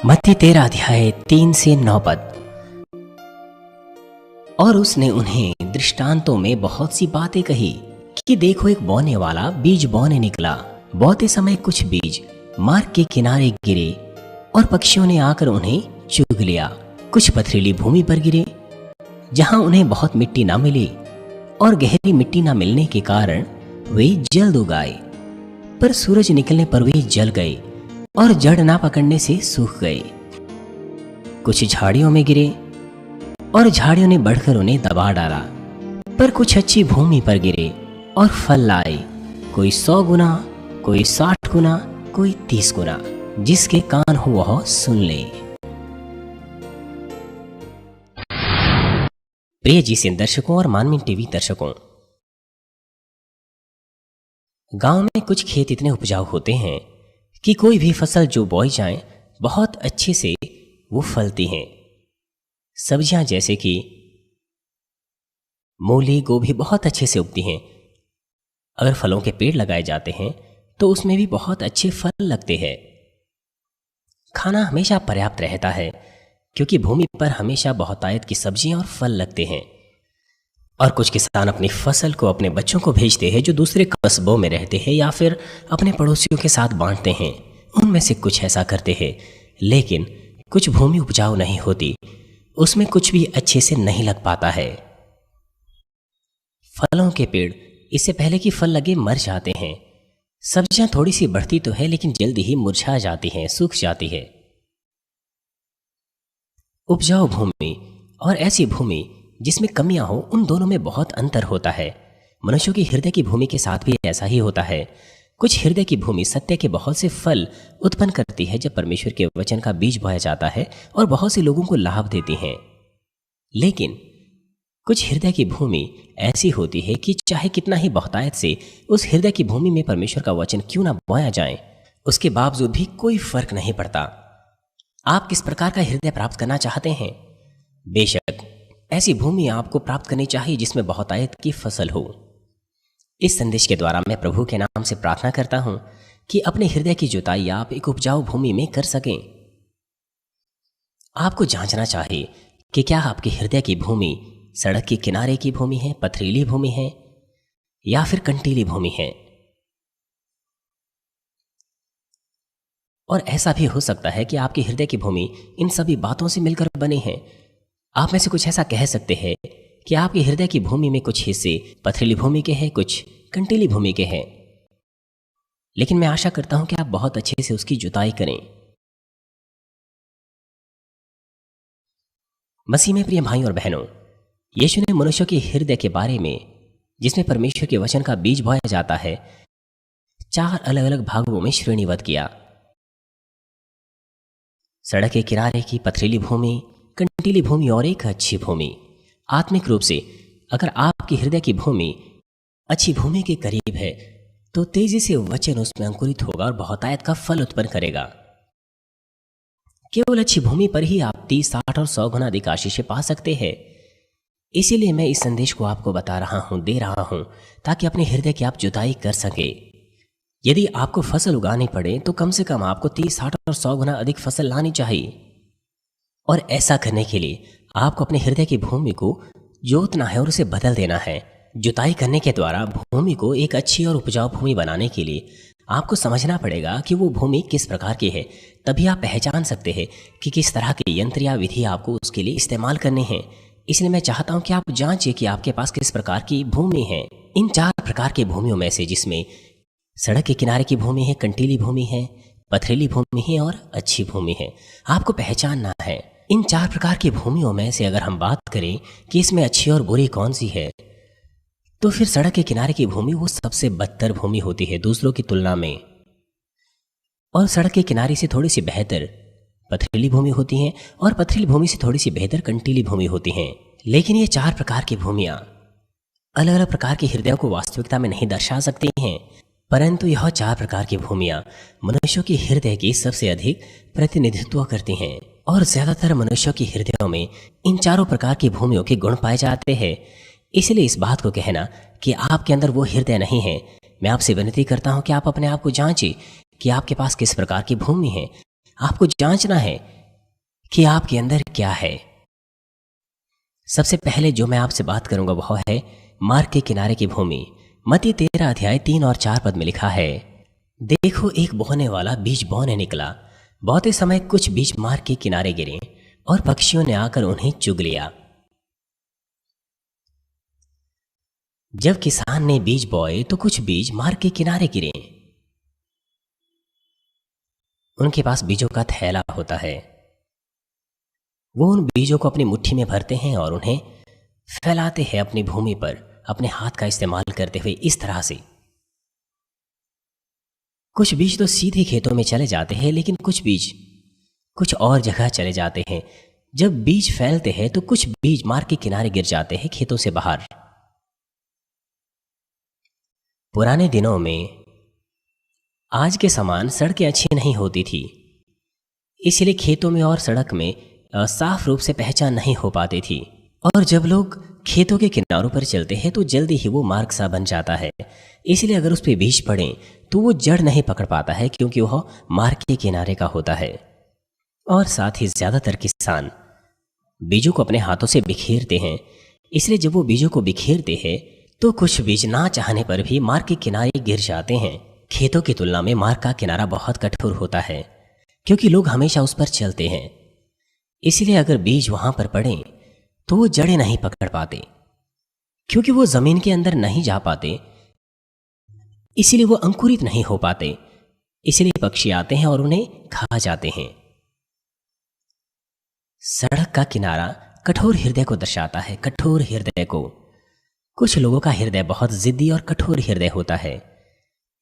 मत्ती 13 अध्याय 3 से 9 पद। और उसने उन्हें दृष्टांतों में बहुत सी बातें कही कि देखो, एक बोने वाला बीज बोने निकला। बोते समय कुछ बीज मार्ग के किनारे गिरे और पक्षियों ने आकर उन्हें चुग लिया। कुछ पथरीली भूमि पर गिरे, जहां उन्हें बहुत मिट्टी ना मिली, और गहरी मिट्टी ना मिलने के कारण वे जल्द उगाए। पर सूरज निकलने पर वे जल गए और जड़ ना पकड़ने से सूख गए। कुछ झाड़ियों में गिरे और झाड़ियों ने बढ़कर उन्हें दबा डाला। पर कुछ अच्छी भूमि पर गिरे और फल लाए, कोई 100 गुना, कोई 60 गुना, कोई 30 गुना। जिसके कान हो वह सुन ले। प्रिय जी दर्शकों और मानवीन टीवी दर्शकों, गांव में कुछ खेत इतने उपजाऊ होते हैं कि कोई भी फसल जो बोई जाए बहुत अच्छे से वो फलती हैं। सब्जियां जैसे कि मूली, गोभी बहुत अच्छे से उगती हैं। अगर फलों के पेड़ लगाए जाते हैं तो उसमें भी बहुत अच्छे फल लगते हैं। खाना हमेशा पर्याप्त रहता है क्योंकि भूमि पर हमेशा बहुतायत की सब्जियां और फल लगते हैं। और कुछ किसान अपनी फसल को अपने बच्चों को भेजते हैं जो दूसरे कस्बों में रहते हैं या फिर अपने पड़ोसियों के साथ बांटते हैं। उनमें से कुछ ऐसा करते हैं, लेकिन कुछ भूमि उपजाऊ नहीं होती, उसमें कुछ भी अच्छे से नहीं लग पाता है। फलों के पेड़ इससे पहले कि फल लगे मर जाते हैं। सब्जियां थोड़ी सी बढ़ती तो है लेकिन जल्दी ही मुरझा जाती हैं, सूख जाती है। उपजाऊ भूमि और ऐसी भूमि जिसमें कमियां हो, उन दोनों में बहुत अंतर होता है। मनुष्यों की हृदय की भूमि के साथ भी ऐसा ही होता है। कुछ हृदय की भूमि सत्य के बहुत से फल उत्पन्न करती है जब परमेश्वर के वचन का बीज बोया जाता है और बहुत से लोगों को लाभ देती हैं। लेकिन कुछ हृदय की भूमि ऐसी होती है कि चाहे कितना ही बहुतायत से उस हृदय की भूमि में परमेश्वर का वचन क्यों ना बोया जाए, उसके बावजूद भी कोई फर्क नहीं पड़ता। आप किस प्रकार का हृदय प्राप्त करना चाहते हैं? बेशक ऐसी भूमि आपको प्राप्त करनी चाहिए जिसमें बहुतायत की फसल हो। इस संदेश के द्वारा मैं प्रभु के नाम से प्रार्थना करता हूं कि अपने हृदय की जुताई आप एक उपजाऊ भूमि में कर सकें। आपको जांचना चाहिए कि क्या आपके हृदय की भूमि सड़क के किनारे की भूमि है, पथरीली भूमि है या फिर कंटीली भूमि है। और ऐसा भी हो सकता है कि आपके हृदय की भूमि इन सभी बातों से मिलकर बनी है। आप में से कुछ ऐसा कह सकते हैं कि आपके हृदय की भूमि में कुछ हिस्से पथरीली भूमि के हैं, कुछ कंटीली भूमि के हैं। लेकिन मैं आशा करता हूं कि आप बहुत अच्छे से उसकी जुताई करें। मसीह में प्रिय भाई और बहनों, यीशु ने मनुष्य के हृदय के बारे में, जिसमें परमेश्वर के वचन का बीज बोया जाता है, 4 अलग अलग भागों में श्रेणीबद्ध किया। सड़क के किनारे की पथरीली भूमि, कंटीली भूमि और एक अच्छी भूमि। आत्मिक रूप से अगर आपकी हृदय की भूमि अच्छी भूमि के करीब है तो तेजी से वचन उसमें अंकुरित होगा और बहुतायत का फल उत्पन्न करेगा। केवल अच्छी भूमि पर ही आप 30, 60 और 100 गुना अधिक आशीष पा सकते हैं। इसीलिए मैं इस संदेश को आपको बता रहा हूं, दे रहा हूं, ताकि अपने हृदय की आप जुताई कर सके। यदि आपको फसल उगानी पड़े तो कम से कम आपको 30, 60 और 100 गुना अधिक फसल लानी चाहिए। और ऐसा करने के लिए आपको अपने हृदय की भूमि को जोतना है और उसे बदल देना है। जुताई करने के द्वारा भूमि को एक अच्छी और उपजाऊ भूमि बनाने के लिए आपको समझना पड़ेगा कि वो भूमि किस प्रकार की है। तभी आप पहचान सकते हैं कि किस तरह के यंत्र या विधि आपको उसके लिए इस्तेमाल करने हैं। इसलिए मैं चाहता हूं कि आप जांचिए कि आपके पास किस प्रकार की भूमि है। इन 4 प्रकार की भूमियों में से, जिसमें सड़क के किनारे की भूमि है, कंटीली भूमि है, पथरीली भूमि है और अच्छी भूमि है, आपको पहचानना है। इन 4 प्रकार की भूमियों में से अगर हम बात करें कि इसमें अच्छी और बुरी कौन सी है, तो फिर सड़क के किनारे की भूमि वो सबसे बदतर भूमि होती है दूसरों की तुलना में। और सड़क के किनारे से थोड़ी सी बेहतर पथरीली भूमि होती है और पथरीली भूमि से थोड़ी सी बेहतर कंटीली भूमि होती है। लेकिन ये 4 प्रकार की भूमियां अलग अलग प्रकार के हृदयों को वास्तविकता में नहीं दर्शा सकती हैं, परंतु यह 4 प्रकार की भूमियां मनुष्यों के हृदय की सबसे अधिक प्रतिनिधित्व करती हैं। और ज्यादातर मनुष्यों के हृदयों में इन 4 प्रकार की भूमियों के गुण पाए जाते हैं। इसलिए इस बात को कहना कि आपके अंदर वो हृदय नहीं है, मैं आपसे विनती करता हूं कि आप अपने आप को जांचिए कि आपके पास किस प्रकार की भूमि है। आपको जांचना है कि आपके अंदर क्या है। सबसे पहले जो मैं आपसे बात करूंगा वह है मार्ग के किनारे की भूमि। मत्ती 13 अध्याय 3 और 4 पद में लिखा है, देखो एक बोने वाला बीज बोने निकला। बोते समय कुछ बीज मार्ग के किनारे गिरे और पक्षियों ने आकर उन्हें चुग लिया। जब किसान ने बीज बोए तो कुछ बीज मार्ग के किनारे गिरे। उनके पास बीजों का थैला होता है। वो उन बीजों को अपनी मुट्ठी में भरते हैं और उन्हें फैलाते हैं अपनी भूमि पर अपने हाथ का इस्तेमाल करते हुए इस तरह से। कुछ बीज तो सीधे खेतों में चले जाते हैं, लेकिन कुछ बीज कुछ और जगह चले जाते हैं। जब बीज फैलते हैं तो कुछ बीज मार्ग के किनारे गिर जाते हैं खेतों से बाहर। पुराने दिनों में आज के समान सड़कें अच्छी नहीं होती थी, इसलिए खेतों में और सड़क में साफ रूप से पहचान नहीं हो पाती थी। और जब लोग खेतों के किनारों पर चलते हैं तो जल्दी ही वो मार्ग सा बन जाता है। इसलिए अगर उस पर बीज पड़े तो वो जड़ नहीं पकड़ पाता है, क्योंकि वह मार्ग के किनारे का होता है। और साथ ही ज्यादातर किसान बीजों को अपने हाथों से बिखेरते हैं। इसलिए जब वो बीजों को बिखेरते हैं तो कुछ बीज ना चाहने पर भी मार्ग के किनारे गिर जाते हैं। खेतों की तुलना में मार्ग का किनारा बहुत कठोर होता है, क्योंकि लोग हमेशा उस पर चलते हैं। इसलिए अगर बीज वहां पर पड़े तो वो जड़ें नहीं पकड़ पाते, क्योंकि वो जमीन के अंदर नहीं जा पाते। इसलिए वो अंकुरित नहीं हो पाते। इसलिए पक्षी आते हैं और उन्हें खा जाते हैं। सड़क का किनारा कठोर हृदय को दर्शाता है, कठोर हृदय को। कुछ लोगों का हृदय बहुत जिद्दी और कठोर हृदय होता है।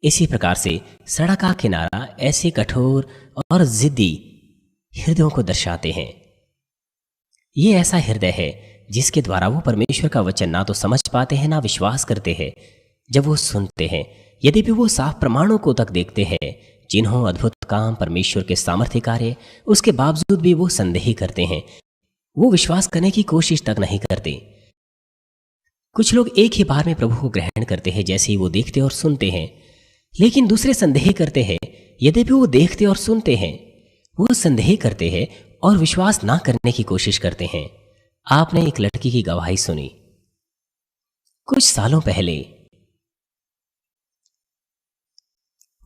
इसी प्रकार से सड़क का किनारा ऐसे कठोर और जिद्दी हृदयों को दर्शाते हैं। ये ऐसा हृदय है जिसके द्वारा वो परमेश्वर का वचन ना तो समझ पाते हैं ना विश्वास करते हैं। जब वो सुनते हैं, यद्यपि वो साफ प्रमाणों को तक देखते हैं, जिन्हों अद्भुत काम परमेश्वर के सामर्थ्य कार्य, उसके बावजूद भी वो संदेह करते हैं। वो विश्वास करने की कोशिश तक नहीं करते। कुछ लोग एक ही बार में प्रभु को ग्रहण करते हैं जैसे ही वो देखते और सुनते हैं, लेकिन दूसरे संदेह करते हैं। यद्यपि वो देखते और सुनते हैं, वो संदेह करते हैं और विश्वास ना करने की कोशिश करते हैं। आपने एक लड़की की गवाही सुनी कुछ सालों पहले।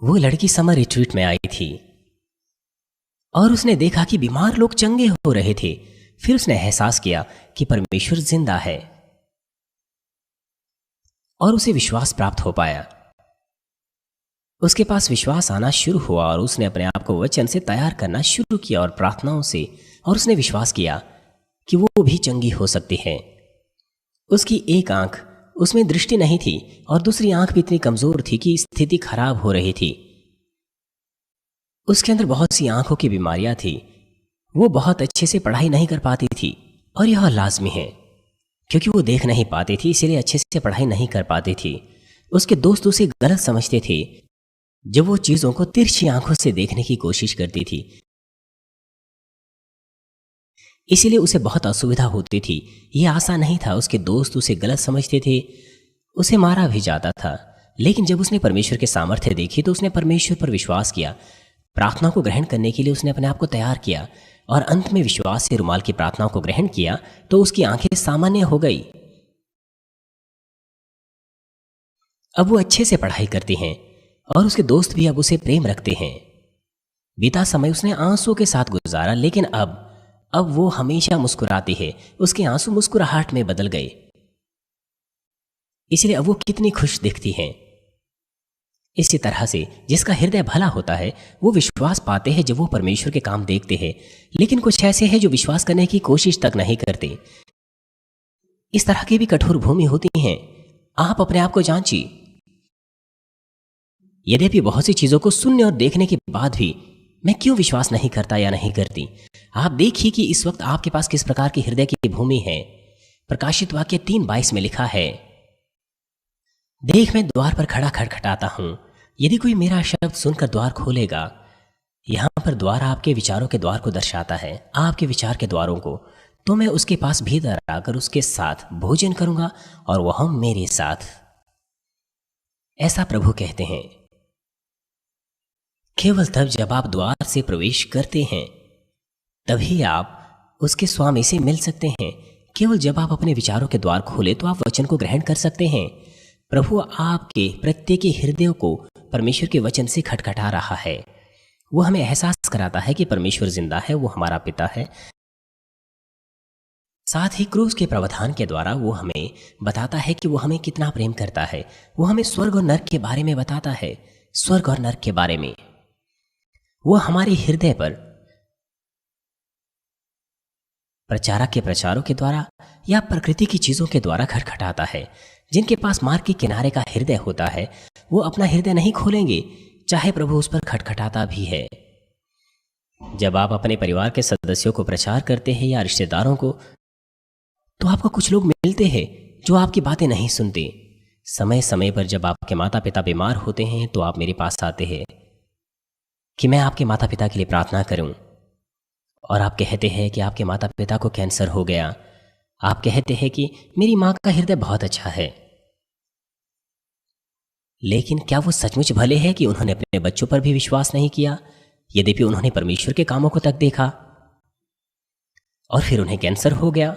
वो लड़की समर रिट्रीट में आई थी और उसने देखा कि बीमार लोग चंगे हो रहे थे। फिर उसने एहसास किया कि परमेश्वर जिंदा है और उसे विश्वास प्राप्त हो पाया। उसके पास विश्वास आना शुरू हुआ और उसने अपने आप को वचन से तैयार करना शुरू किया और प्रार्थनाओं से, और उसने विश्वास किया कि वो भी चंगी हो सकती है। उसकी एक आंख, उसमें दृष्टि नहीं थी और दूसरी आंख भी इतनी कमजोर थी कि स्थिति खराब हो रही थी। उसके अंदर बहुत सी आंखों की बीमारियां थी। वो बहुत अच्छे से पढ़ाई नहीं कर पाती थी और यह लाजमी है, क्योंकि वो देख नहीं पाती थी, इसीलिए अच्छे से पढ़ाई नहीं कर पाती थी। उसके दोस्त उसे गलत समझते थे जब वो चीजों को तिरछी आंखों से देखने की कोशिश करती थी। इसीलिए उसे बहुत असुविधा होती थी। यह आसान नहीं था। उसके दोस्त उसे गलत समझते थे, उसे मारा भी जाता था। लेकिन जब उसने परमेश्वर के सामर्थ्य देखी तो उसने परमेश्वर पर विश्वास किया। प्रार्थना को ग्रहण करने के लिए उसने अपने आप को तैयार किया और अंत में विश्वास से रुमाल की प्रार्थनाओं को ग्रहण किया तो उसकी आंखें सामान्य हो गई। अब वो अच्छे से पढ़ाई करती हैं और उसके दोस्त भी अब उसे प्रेम रखते हैं। बीता समय उसने आंसुओं के साथ गुजारा, लेकिन अब वो हमेशा मुस्कुराती है। उसके आंसू मुस्कुराहट में बदल गए, इसलिए अब वो कितनी खुश दिखती हैं। इसी तरह से जिसका हृदय भला होता है वो विश्वास पाते हैं जब वो परमेश्वर के काम देखते हैं। लेकिन कुछ ऐसे हैं जो विश्वास करने की कोशिश तक नहीं करते। इस तरह की भी कठोर भूमि होती हैं। आप अपने आप को जांचिए। यद्यपि बहुत सी चीजों को सुनने और देखने के बाद भी मैं क्यों विश्वास नहीं करता या नहीं करती। आप देखिए कि इस वक्त आपके पास किस प्रकार की हृदय की भूमि है। प्रकाशित वाक्य 3:22 में लिखा है, देख मैं द्वार पर खड़ा खटखटाता हूं, यदि कोई मेरा शब्द सुनकर द्वार खोलेगा। यहां पर द्वार आपके विचारों के द्वार को दर्शाता है, आपके विचार के द्वारों को। तो मैं उसके पास भीतर आकर उसके साथ भोजन करूंगा और वह मेरे साथ। ऐसा प्रभु कहते हैं। केवल तब जब आप द्वार से प्रवेश करते हैं तभी आप उसके स्वामी से मिल सकते हैं। केवल जब आप अपने विचारों के द्वार खोले तो आप वचन को ग्रहण कर सकते हैं। प्रभु आपके प्रत्येक हृदय को परमेश्वर के वचन से खटखटा रहा है। वो हमें एहसास कराता है कि परमेश्वर जिंदा है, वो हमारा पिता है। साथ ही क्रूस के प्रावधान के द्वारा वो हमें बताता है कि वो हमें कितना प्रेम करता है। वो हमें स्वर्ग और नरक के बारे में बताता है, स्वर्ग और नरक के बारे में। वो हमारे हृदय पर प्रचारक के प्रचारों के द्वारा या प्रकृति की चीजों के द्वारा खटखटाता है। जिनके पास मार्ग के किनारे का हृदय होता है वो अपना हृदय नहीं खोलेंगे, चाहे प्रभु उस पर खटखटाता भी है। जब आप अपने परिवार के सदस्यों को प्रचार करते हैं या रिश्तेदारों को, तो आपको कुछ लोग मिलते हैं जो आपकी बातें नहीं सुनते। समय समय पर जब आपके माता पिता बीमार होते हैं तो आप मेरे पास आते हैं कि मैं आपके माता पिता के लिए प्रार्थना करूं, और आप कहते हैं कि आपके माता पिता को कैंसर हो गया। आप कहते हैं कि मेरी मां का हृदय बहुत अच्छा है। लेकिन क्या वो सचमुच भले हैं कि उन्होंने अपने बच्चों पर भी विश्वास नहीं किया, यद्यपि उन्होंने परमेश्वर के कामों को तक देखा और फिर उन्हें कैंसर हो गया,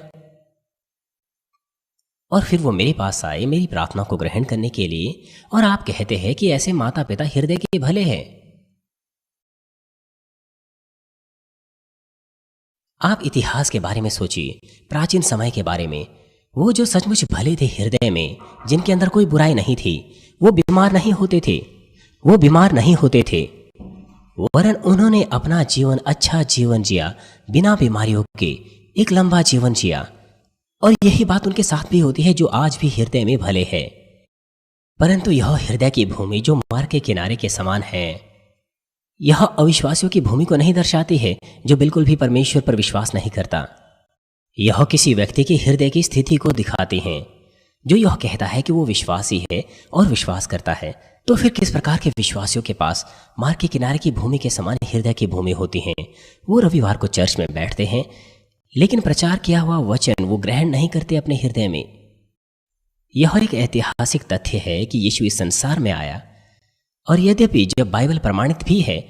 और फिर वो मेरे पास आए मेरी प्रार्थना को ग्रहण करने के लिए, और आप कहते हैं कि ऐसे माता पिता हृदय के भले हैं। आप इतिहास के बारे में सोचिए, प्राचीन समय के बारे में। वो जो सचमुच भले थे हृदय में, जिनके अंदर कोई बुराई नहीं थी, वो बीमार नहीं होते थे, वो बीमार नहीं होते थे, वरन उन्होंने अपना जीवन अच्छा जीवन जिया, बिना बीमारियों के एक लंबा जीवन जिया। और यही बात उनके साथ भी होती है जो आज भी हृदय में भले है। परंतु यह हृदय की भूमि जो मार्ग के किनारे के समान है, यह अविश्वासियों की भूमि को नहीं दर्शाती है जो बिल्कुल भी परमेश्वर पर विश्वास नहीं करता। यह किसी व्यक्ति के हृदय की स्थिति को दिखाती हैं जो यह कहता है कि वो विश्वासी है और विश्वास करता है। तो फिर किस प्रकार के विश्वासियों के पास मार्ग के किनारे की भूमि के समान हृदय की भूमि होती है? वो रविवार को चर्च में बैठते हैं, लेकिन प्रचार किया हुआ वचन वो ग्रहण नहीं करते अपने हृदय में। यह एक ऐतिहासिक तथ्य है कि यीशु इस संसार में आया, और यद्यपि जब बाइबल प्रमाणित भी है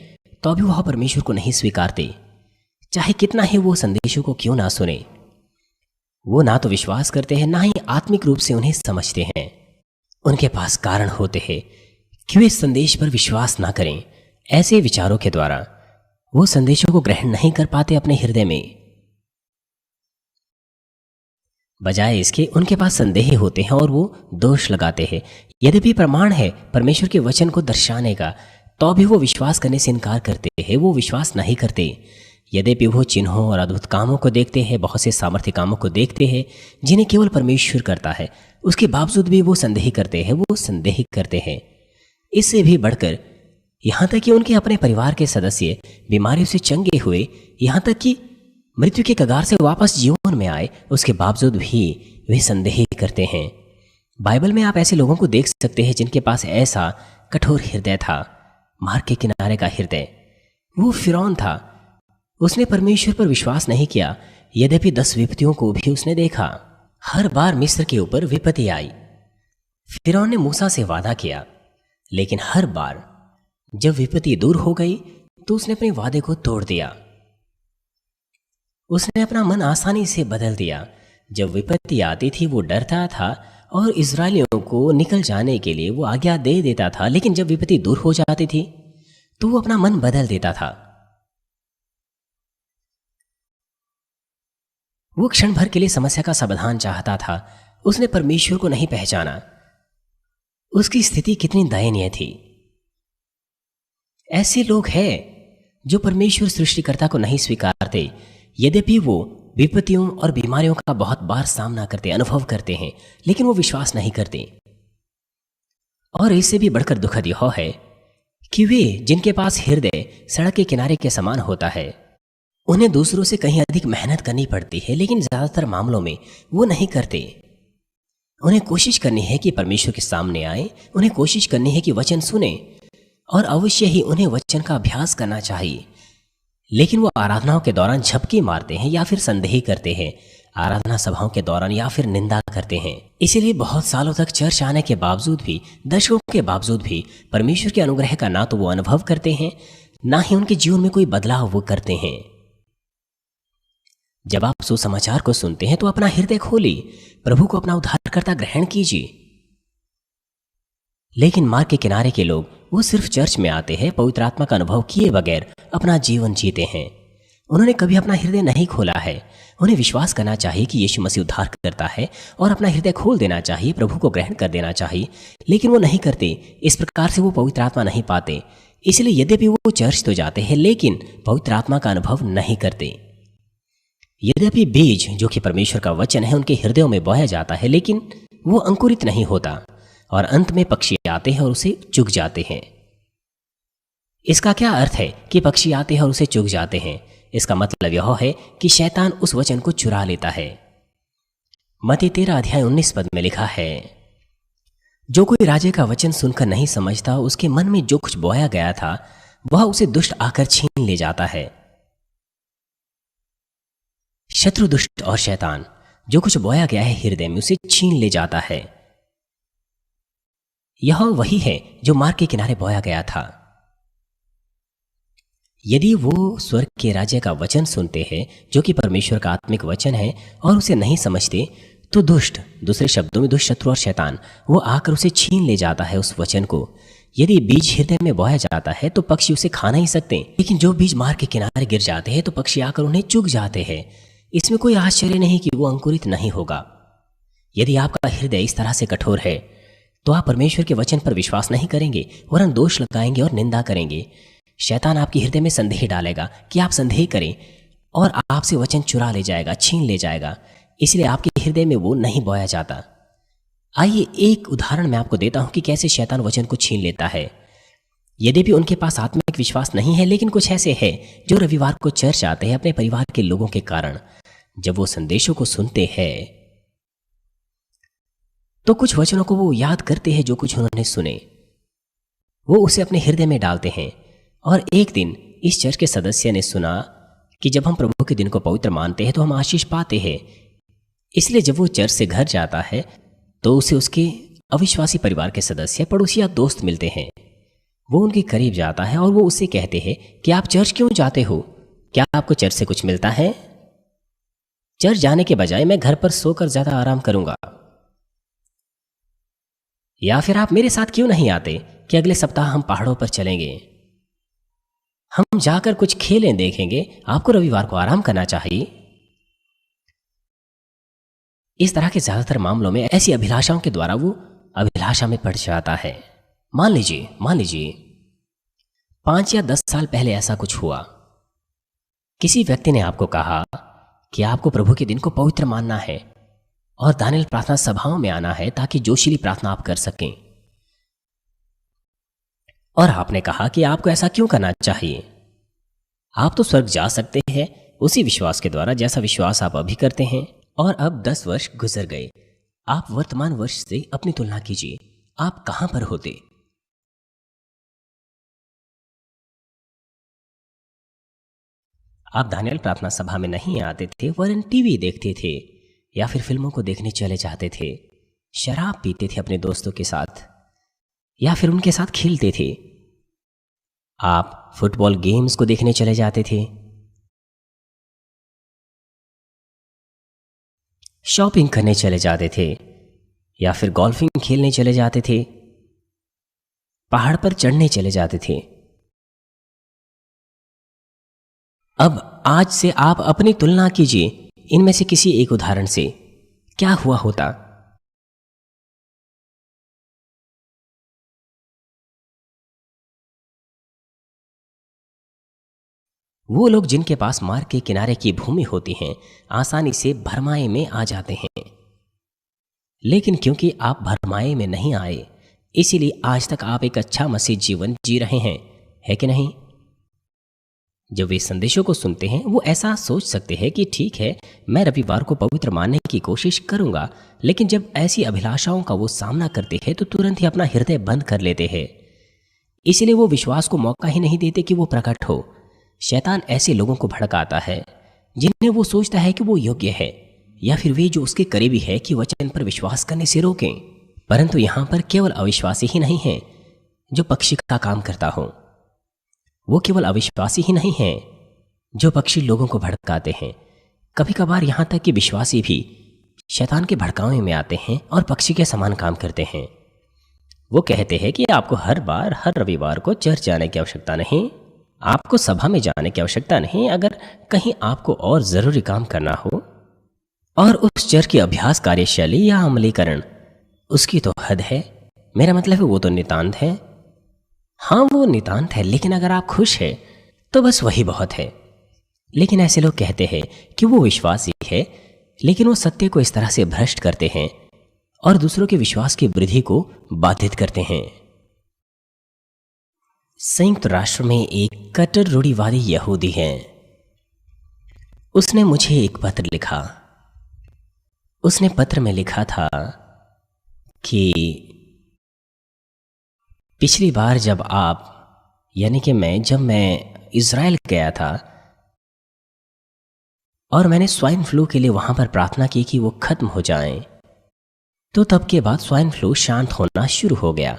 तो भी वह परमेश्वर को नहीं स्वीकारते, चाहे कितना ही वो संदेशों को क्यों ना सुने। वो ना तो विश्वास करते हैं, ना ही आत्मिक रूप से उन्हें समझते हैं। उनके पास कारण होते हैं कि वे संदेश पर विश्वास ना करें। ऐसे विचारों के द्वारा वो संदेशों को ग्रहण नहीं कर पाते अपने हृदय में। बजाय इसके उनके पास संदेह होते हैं और वो दोष लगाते हैं। यद्यपि प्रमाण है परमेश्वर के वचन को दर्शाने का, तो भी वो विश्वास करने से इनकार करते हैं, वो विश्वास नहीं करते। यद्यपि वो चिन्हों और अद्भुत कामों को देखते हैं, बहुत से सामर्थ्य कामों को देखते हैं जिन्हें केवल परमेश्वर करता है, उसके बावजूद भी वो संदेह करते हैं, वो संदेह करते हैं। इससे भी बढ़कर यहाँ तक कि उनके अपने परिवार के सदस्य बीमारियों से चंगे हुए, यहाँ तक कि मृत्यु के कगार से वापस जीवन में आए, उसके बावजूद भी वे संदेह करते हैं। बाइबल में आप ऐसे लोगों को देख सकते हैं जिनके पास ऐसा कठोर हृदय था, मार्ग के किनारे का हृदय। वो फिरौन था, उसने परमेश्वर पर विश्वास नहीं किया, यद्यपि 10 विपत्तियों को भी उसने देखा। हर बार मिस्र के ऊपर विपत्ति आई। फिरौन ने मूसा से वादा किया, लेकिन हर बार जब विपत्ति दूर हो गई तो उसने अपने वादे को तोड़ दिया। उसने अपना मन आसानी से बदल दिया। जब विपत्ति आती थी वो डरता था और इजरायलियों को निकल जाने के लिए वो आज्ञा दे देता था, लेकिन जब विपत्ति दूर हो जाती थी तो वो अपना मन बदल देता था। वो क्षण भर के लिए समस्या का समाधान चाहता था, उसने परमेश्वर को नहीं पहचाना। उसकी स्थिति कितनी दयनीय थी। ऐसे लोग हैं जो परमेश्वर सृष्टिकर्ता को नहीं स्वीकारते, यद्यपि वो विपत्तियों और बीमारियों का बहुत बार सामना करते, अनुभव करते हैं, लेकिन वो विश्वास नहीं करते। और इससे भी बढ़कर दुखद यह है कि वे जिनके पास हृदय सड़क के किनारे के समान होता है, उन्हें दूसरों से कहीं अधिक मेहनत करनी पड़ती है, लेकिन ज्यादातर मामलों में वो नहीं करते। उन्हें कोशिश करनी है कि परमेश्वर के सामने आए, उन्हें कोशिश करनी है कि वचन सुने, और अवश्य ही उन्हें वचन का अभ्यास करना चाहिए। लेकिन वो आराधनाओं के दौरान झपकी मारते हैं या फिर संदेह करते हैं, आराधना सभाओं के दौरान या फिर निंदा करते हैं। इसीलिए बहुत सालों तक चर्च आने के बावजूद भी, दशकों के बावजूद भी परमेश्वर के अनुग्रह का ना तो वो अनुभव करते हैं, ना ही उनके जीवन में कोई बदलाव वो करते हैं। जब आप सुसमाचार को सुनते हैं तो अपना हृदय खोलिए, प्रभु को अपना उद्धारकर्ता ग्रहण कीजिए। लेकिन मार्ग के किनारे के लोग वो सिर्फ चर्च में आते हैं, पवित्र आत्मा का अनुभव किए बगैर अपना जीवन जीते हैं। उन्होंने कभी अपना हृदय नहीं खोला है। उन्हें विश्वास करना चाहिए कि यीशु मसीह उद्धार करता है और अपना हृदय खोल देना चाहिए, प्रभु को ग्रहण कर देना चाहिए, लेकिन वो नहीं करते। इस प्रकार से वो पवित्र आत्मा नहीं पाते। इसलिए यद्यपि वो चर्च तो जाते हैं लेकिन पवित्र आत्मा का अनुभव नहीं करते। यद्यपि बीज जो कि परमेश्वर का वचन है उनके हृदयों में बोया जाता है, लेकिन वो अंकुरित नहीं होता और अंत में पक्षी आते हैं और उसे चुग जाते हैं। इसका क्या अर्थ है कि पक्षी आते हैं और उसे चुग जाते हैं? इसका मतलब यह है कि शैतान उस वचन को चुरा लेता है। मत्ती 13 अध्याय 19 पद में लिखा है, जो कोई राजे का वचन सुनकर नहीं समझता, उसके मन में जो कुछ बोया गया था वह उसे दुष्ट आकर छीन ले जाता है। शत्रु दुष्ट और शैतान जो कुछ बोया गया है हृदय में उसे छीन ले जाता है। यह वही है जो मार्ग के किनारे बोया गया था। यदि वो स्वर्ग के राज्य का वचन सुनते हैं जो कि परमेश्वर का आत्मिक वचन है और उसे नहीं समझते, तो दुष्ट, दूसरे शब्दों में दुष्ट शत्रु और शैतान, वो आकर उसे छीन ले जाता है उस वचन को। यदि बीज हृदय में बोया जाता है तो पक्षी उसे खा नहीं सकते, लेकिन जो बीज मार्ग के किनारे गिर जाते हैं तो पक्षी आकर उन्हें चुग जाते हैं। इसमें कोई आश्चर्य नहीं कि वो अंकुरित नहीं होगा। यदि आपका हृदय इस तरह से कठोर है तो आप परमेश्वर के वचन पर विश्वास नहीं करेंगे, वरन दोष लगाएंगे और निंदा करेंगे। शैतान आपके हृदय में संदेह डालेगा कि आप संदेह करें और आपसे वचन चुरा ले जाएगा, छीन ले जाएगा। इसलिए आपके हृदय में वो नहीं बोया जाता। आइए एक उदाहरण मैं आपको देता हूं कि कैसे शैतान वचन को छीन लेता है। यद्यपि उनके पास आत्मिक विश्वास नहीं है, लेकिन कुछ ऐसे हैं जो रविवार को चर्च आते हैं अपने परिवार के लोगों के कारण। जब वो संदेशों को सुनते हैं तो कुछ वचनों को वो याद करते हैं जो कुछ उन्होंने सुने, वो उसे अपने हृदय में डालते हैं। और एक दिन इस चर्च के सदस्य ने सुना कि जब हम प्रभु के दिन को पवित्र मानते हैं तो हम आशीष पाते हैं। इसलिए जब वो चर्च से घर जाता है तो उसे उसके अविश्वासी परिवार के सदस्य, पड़ोसी या दोस्त मिलते हैं। वो उनके करीब जाता है और वो उससे कहते हैं कि आप चर्च क्यों जाते हो? क्या आपको चर्च से कुछ मिलता है? चर्च जाने के बजाय मैं घर पर सोकर ज्यादा आराम करूंगा। या फिर आप मेरे साथ क्यों नहीं आते कि अगले सप्ताह हम पहाड़ों पर चलेंगे, हम जाकर कुछ खेलें देखेंगे, आपको रविवार को आराम करना चाहिए। इस तरह के ज्यादातर मामलों में ऐसी अभिलाषाओं के द्वारा वो अभिलाषा में पड़ जाता है। मान लीजिए 5 या 10 साल पहले ऐसा कुछ हुआ। किसी व्यक्ति ने आपको कहा कि आपको प्रभु के दिन को पवित्र मानना है और दानियल प्रार्थना सभाओं में आना है ताकि जोशीली प्रार्थना आप कर सकें। और आपने कहा कि आपको ऐसा क्यों करना चाहिए? आप तो स्वर्ग जा सकते हैं उसी विश्वास के द्वारा जैसा विश्वास आप अभी करते हैं। और अब 10 वर्ष गुजर गए। आप वर्तमान वर्ष से अपनी तुलना कीजिए, आप कहां पर होते? आप दानियल प्रार्थना सभा में नहीं आते थे, वरन टीवी देखते थे या फिर फिल्मों को देखने चले जाते थे, शराब पीते थे अपने दोस्तों के साथ या फिर उनके साथ खेलते थे। आप फुटबॉल गेम्स को देखने चले जाते थे, शॉपिंग करने चले जाते थे या फिर गोल्फिंग खेलने चले जाते थे, पहाड़ पर चढ़ने चले जाते थे। अब आज से आप अपनी तुलना कीजिए इनमें से किसी एक उदाहरण से, क्या हुआ होता? वो लोग जिनके पास मार्ग के किनारे की भूमि होती हैं आसानी से भरमाए में आ जाते हैं, लेकिन क्योंकि आप भरमाए में नहीं आए इसीलिए आज तक आप एक अच्छा मसीह जीवन जी रहे हैं, है कि नहीं? जब वे संदेशों को सुनते हैं वो ऐसा सोच सकते हैं कि ठीक है, मैं रविवार को पवित्र मानने की कोशिश करूंगा, लेकिन जब ऐसी अभिलाषाओं का वो सामना करते हैं तो तुरंत ही अपना हृदय बंद कर लेते हैं। इसलिए वो विश्वास को मौका ही नहीं देते कि वो प्रकट हो। शैतान ऐसे लोगों को भड़काता है जिन्हें वो सोचता है कि वो योग्य है, या फिर वे जो उसके करीबी है कि वचन पर विश्वास करने से रोकें। परंतु यहां पर केवल अविश्वासी ही नहीं है जो पक्षी का काम करता हो, वो केवल अविश्वासी ही नहीं है जो पक्षी लोगों को भड़काते हैं, कभी कभार यहाँ तक कि विश्वासी भी शैतान के भड़कावे में आते हैं और पक्षी के समान काम करते हैं। वो कहते हैं कि आपको हर रविवार को चर्च जाने की आवश्यकता नहीं, आपको सभा में जाने की आवश्यकता नहीं, अगर कहीं आपको और ज़रूरी काम करना हो। और उस चर्च की अभ्यास कार्यशैली या अमलीकरण, उसकी तो हद है। मेरा मतलब है वो तो नितांत है। हाँ, वो नितांत है, लेकिन अगर आप खुश हैं तो बस वही बहुत है। लेकिन ऐसे लोग कहते हैं कि वो विश्वासी है, लेकिन वो सत्य को इस तरह से भ्रष्ट करते हैं और दूसरों के विश्वास की वृद्धि को बाधित करते हैं। संयुक्त राष्ट्र में एक कट्टर रूढ़िवादी यहूदी है। उसने मुझे एक पत्र लिखा। उसने पत्र में लिखा था कि पिछली बार जब आप, यानी कि जब मैं इज़राइल गया था और मैंने स्वाइन फ्लू के लिए वहां पर प्रार्थना की कि वो खत्म हो जाए, तो तब के बाद स्वाइन फ्लू शांत होना शुरू हो गया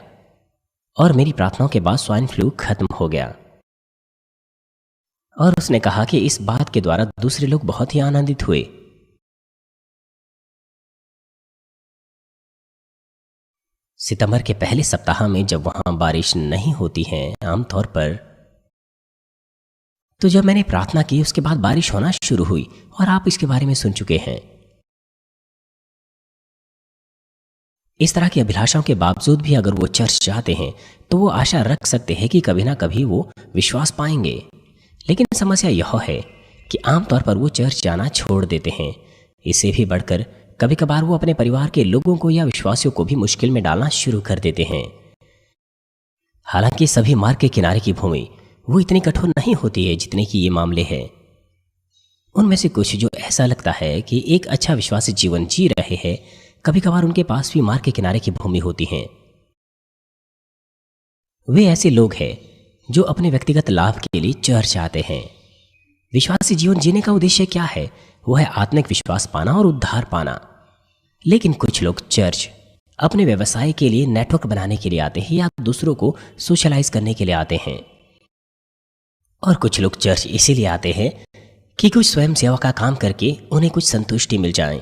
और मेरी प्रार्थनाओं के बाद स्वाइन फ्लू खत्म हो गया। और उसने कहा कि इस बात के द्वारा दूसरे लोग बहुत ही आनंदित हुए। सितंबर के पहले सप्ताह में जब वहां बारिश नहीं होती है आमतौर पर, तो जब मैंने प्रार्थना की उसके बाद बारिश होना शुरू हुई और आप इसके बारे में सुन चुके हैं। इस तरह की अभिलाषाओं के बावजूद भी अगर वो चर्च जाते हैं तो वो आशा रख सकते हैं कि कभी ना कभी वो विश्वास पाएंगे। लेकिन समस्या यह है कि आमतौर पर वो चर्च जाना छोड़ देते हैं। इससे भी बढ़कर कभी कभार वो अपने परिवार के लोगों को या विश्वासियों को भी मुश्किल में डालना शुरू कर देते हैं। हालांकि सभी मार्ग के किनारे की भूमि वो इतनी कठोर नहीं होती है जितने कि ये मामले हैं। उनमें से कुछ जो ऐसा लगता है कि एक अच्छा विश्वासी जीवन जी रहे हैं, कभी कभार उनके पास भी मार्ग के किनारे की भूमि होती हैं। वे ऐसे लोग हैं जो अपने व्यक्तिगत लाभ के लिए चर्च आते हैं। विश्वासी जीवन जीने का उद्देश्य क्या है? वो है आत्मिक विश्वास पाना और उद्धार पाना। लेकिन कुछ लोग चर्च अपने व्यवसाय के लिए, नेटवर्क बनाने के लिए आते हैं या दूसरों को सोशलाइज करने के लिए आते हैं। और कुछ लोग चर्च इसीलिए आते हैं कि कुछ स्वयं सेवा का काम करके उन्हें कुछ संतुष्टि मिल जाए।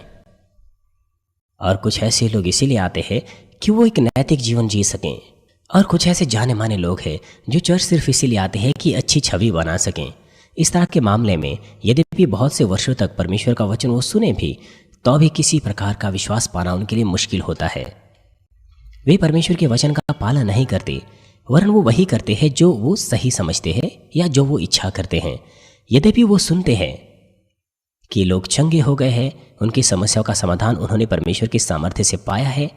और कुछ ऐसे लोग इसीलिए आते हैं कि वो एक नैतिक जीवन जी सकें। और कुछ ऐसे जाने माने लोग हैं जो चर्च सिर्फ इसीलिए आते हैं कि अच्छी छवि बना सकें। इस तरह के मामले में यद्यपि बहुत से वर्षों तक परमेश्वर का वचन वो सुने भी, तो भी किसी प्रकार का विश्वास पाना उनके लिए मुश्किल होता है। वे परमेश्वर के वचन का पालन नहीं करते, वरन वो वही करते हैं जो वो सही समझते हैं या जो वो इच्छा करते हैं। यद्यपि वो सुनते हैं कि लोग चंगे हो गए हैं, उनकी समस्याओं का समाधान उन्होंने परमेश्वर की सामर्थ्य से पाया है,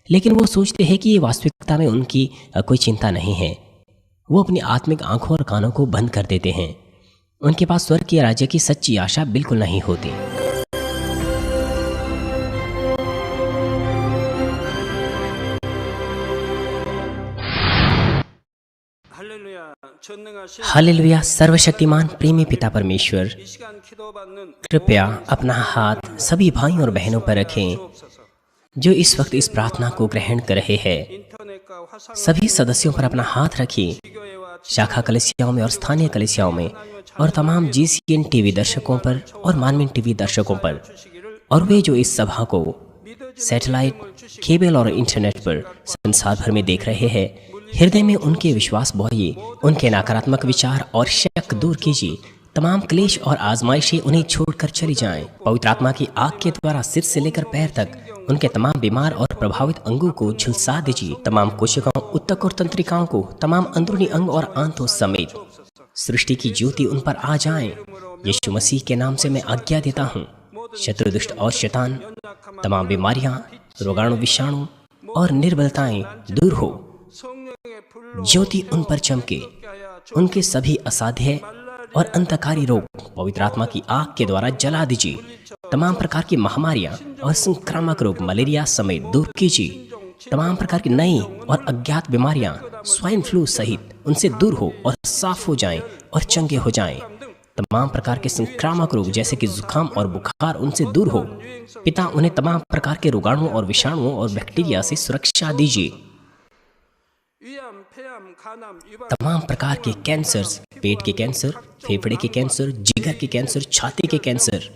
लेकिन वो सोचते हैं कि ये वास्तविकता में उनकी कोई चिंता नहीं है। वो अपनी आत्मिक आंखों और कानों को बंद कर देते हैं। उनके पास स्वर्ग के राज्य की सच्ची आशा बिल्कुल नहीं होती। हालेलुया। सर्वशक्तिमान प्रेमी पिता परमेश्वर, कृपया अपना हाथ सभी भाइयों और बहनों पर रखें जो इस वक्त इस प्रार्थना को ग्रहण कर रहे हैं। सभी सदस्यों पर अपना हाथ रखिए, शाखा कलीसियाओं में और स्थानीय कलीसियाओं में, और तमाम GCN टीवी दर्शकों पर और मानवीन टीवी दर्शकों पर, और वे जो इस सभा को सैटेलाइट, केबल और इंटरनेट पर संसार भर में देख रहे हैं, हृदय में उनके विश्वास बोइए, उनके नकारात्मक विचार और शक दूर कीजिए। तमाम क्लेश और आजमाइशें उन्हें छोड़कर चली जाएं। पवित्र आत्मा की आग के द्वारा सिर से लेकर पैर तक उनके तमाम बीमार और प्रभावित अंगों को झुलसा दीजिए। तमाम कोशिकाओं, उत्तक और तंत्रिकाओं को, तमाम अंदरूनी अंग और आंतों समेत सृष्टि की ज्योति उन पर आ जाए। यीशु मसीह के नाम से मैं आज्ञा देता हूँ, शत्रु, दुष्ट और शैतान, तमाम बीमारियां, रोगाणु, विषाणु और निर्बलताएं दूर हो। ज्योति उन पर चमके। उनके सभी असाध्य और अंतकारी रोग पवित्र आत्मा की आग के द्वारा जला दीजिए। तमाम प्रकार की महामारियां और संक्रामक रोग, मलेरिया समेत दूर कीजिए। तमाम प्रकार की नई और अज्ञात बीमारियां, स्वाइन फ्लू सहित, उनसे दूर हो और साफ हो जाएं और चंगे हो जाएं। तमाम प्रकार के संक्रामक रोग जैसे कि जुकाम और बुखार उनसे दूर हो। पिता, उन्हें तमाम प्रकार के रोगाणुओं और विषाणुओं और बैक्टीरिया से सुरक्षा दीजिए। तमाम प्रकार के कैंसर्स, पेट के कैंसर, फेफड़े के कैंसर, जिगर के कैंसर, छाती के कैंसर,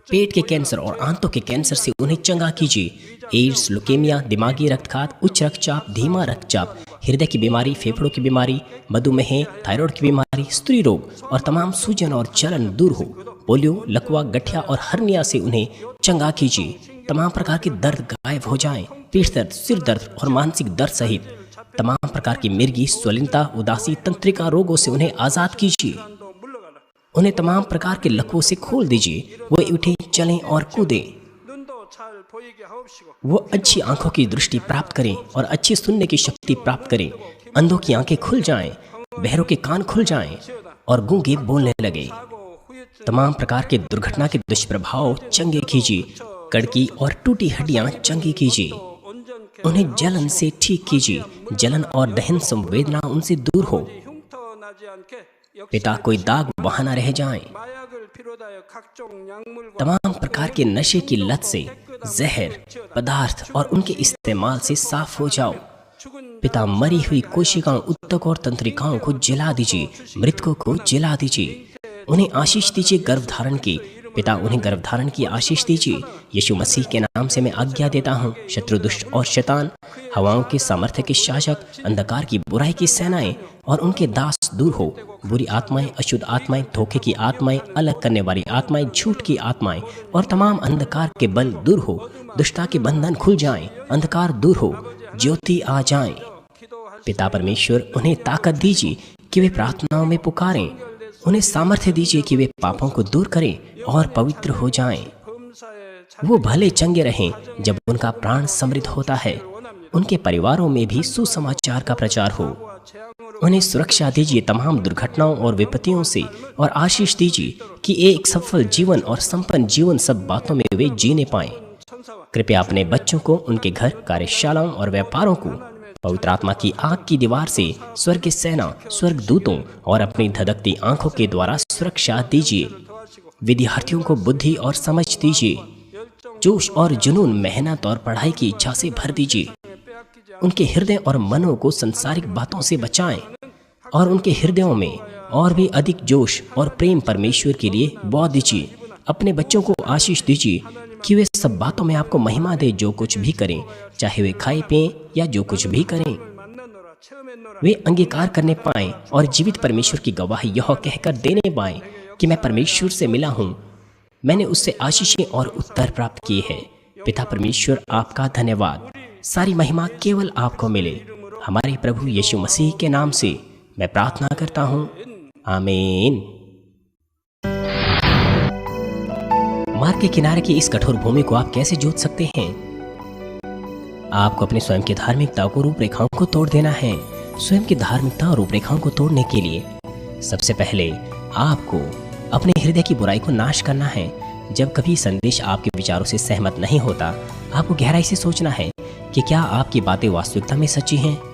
पेट के कैंसर और आंतों के कैंसर से उन्हें चंगा कीजिए। एड्स, लुकेमिया, दिमागी रक्तघात, उच्च रक्तचाप, धीमा रक्तचाप, हृदय की बीमारी, फेफड़ों की बीमारी, मधुमेह, थायराइड की बीमारी, स्त्री रोग और तमाम सूजन और जलन दूर हो। पोलियो, लकवा, गठिया और हर्निया से उन्हें चंगा कीजिए। तमाम प्रकार के दर्द गायब हो जाएं। पीठ दर्द, सिर दर्द और मानसिक दर्द सहित तमाम प्रकार की मिर्गी, स्वलिनता, उदासी, तंत्रिका रोगों से उन्हें आजाद कीजिए। उन्हें तमाम प्रकार के लकवों से खोल दीजिए। वो उठें, चलें और कूदें। वो अच्छी आंखों की दृष्टि प्राप्त करें और अच्छी सुनने की शक्ति प्राप्त करें। अंधों की आंखें खुल जाएं, बहरों के कान खुल जाएं और गूंगे बोलने लगे। तमाम प्रकार के दुर्घटना के दुष्प्रभाव चंगे कीजिए। कड़की और टूटी हड्डियां चंगी कीजिए। उन्हें जलन से ठीक कीजिए। जलन और दहन संवेदना उनसे दूर हो। पिता, कोई दाग वहां न रह जाएं। तमाम प्रकार के नशे की लत से, जहर पदार्थ और उनके इस्तेमाल से साफ हो जाओ। पिता, मरी हुई कोशिकाओं, उत्तक और तंत्रिकाओं को जला दीजिए। मृतकों को जला दीजिए। उन्हें आशीष दीजिए गर्भधारण की। पिता, उन्हें गर्भधारण की आशीष दीजिए। यीशु मसीह के नाम से मैं आज्ञा देता हूँ, शत्रु, दुष्ट और शैतान, हवाओं के सामर्थ्य के शासक, अंधकार की बुराई की सेनाएं और उनके दास दूर हो। बुरी आत्माएं, अशुद्ध आत्माएं, धोखे की आत्माएं, अलग करने वाली आत्माएं, झूठ की आत्माएं और तमाम अंधकार के बल दूर हो। दुष्टता के बंधन खुल जाएं, अंधकार दूर हो, ज्योति आ जाए। पिता परमेश्वर, उन्हें ताकत दीजिए कि वे प्रार्थनाओं में पुकारें। उन्हें सामर्थ्य दीजिए कि वे पापों को दूर करें और पवित्र हो जाएं। वो भले चंगे रहें जब उनका प्राण समृद्ध होता है। उनके परिवारों में भी सुसमाचार का प्रचार हो। उन्हें सुरक्षा दीजिए तमाम दुर्घटनाओं और विपत्तियों से और आशीष दीजिए कि एक सफल जीवन और संपन्न जीवन सब बातों में वे जीने पाएं। कृपया अपने बच्चों को, उनके घर, कार्यशालाओं और व्यापारों को पवित्र आत्मा की आग की दीवार से, स्वर्ग की सेना, स्वर्ग दूतों और अपनी धधकती आंखों के द्वारा सुरक्षा दीजिए। विद्यार्थियों को बुद्धि और समझ दीजिए। जोश और जुनून, मेहनत और पढ़ाई की इच्छा से भर दीजिए। उनके हृदय और मनों को संसारिक बातों से बचाएं और उनके हृदयों में और भी अधिक जोश और प्रेम परमेश्वर के लिए बो दीजिए। अपने बच्चों को आशीष दीजिए कि वे सब बातों में आपको महिमा दे। जो कुछ भी करें, चाहे वे खाएं पिएं या जो कुछ भी करें, वे अंगीकार करने पाएं और जीवित परमेश्वर की गवाही यह कहकर देने पाएं कि मैं परमेश्वर से मिला हूं, मैंने उससे आशीषें और उत्तर प्राप्त किए हैं। पिता परमेश्वर, आपका धन्यवाद। सारी महिमा केवल आपको मिले। हमारे प्रभु यीशु मसीह के नाम से मैं प्रार्थना करता हूं, आमीन। मार्ग के किनारे की इस कठोर भूमि को आप कैसे जोत सकते हैं? आपको अपने स्वयं की धार्मिकता को, रूपरेखाओं को तोड़ देना है। स्वयं की धार्मिकता और रूपरेखाओं को तोड़ने के लिए सबसे पहले आपको अपने हृदय की बुराई को नाश करना है। जब कभी संदेश आपके विचारों से सहमत नहीं होता, आपको गहराई से सोचना है कि क्या आपकी बातें वास्तविकता में सच्ची हैं।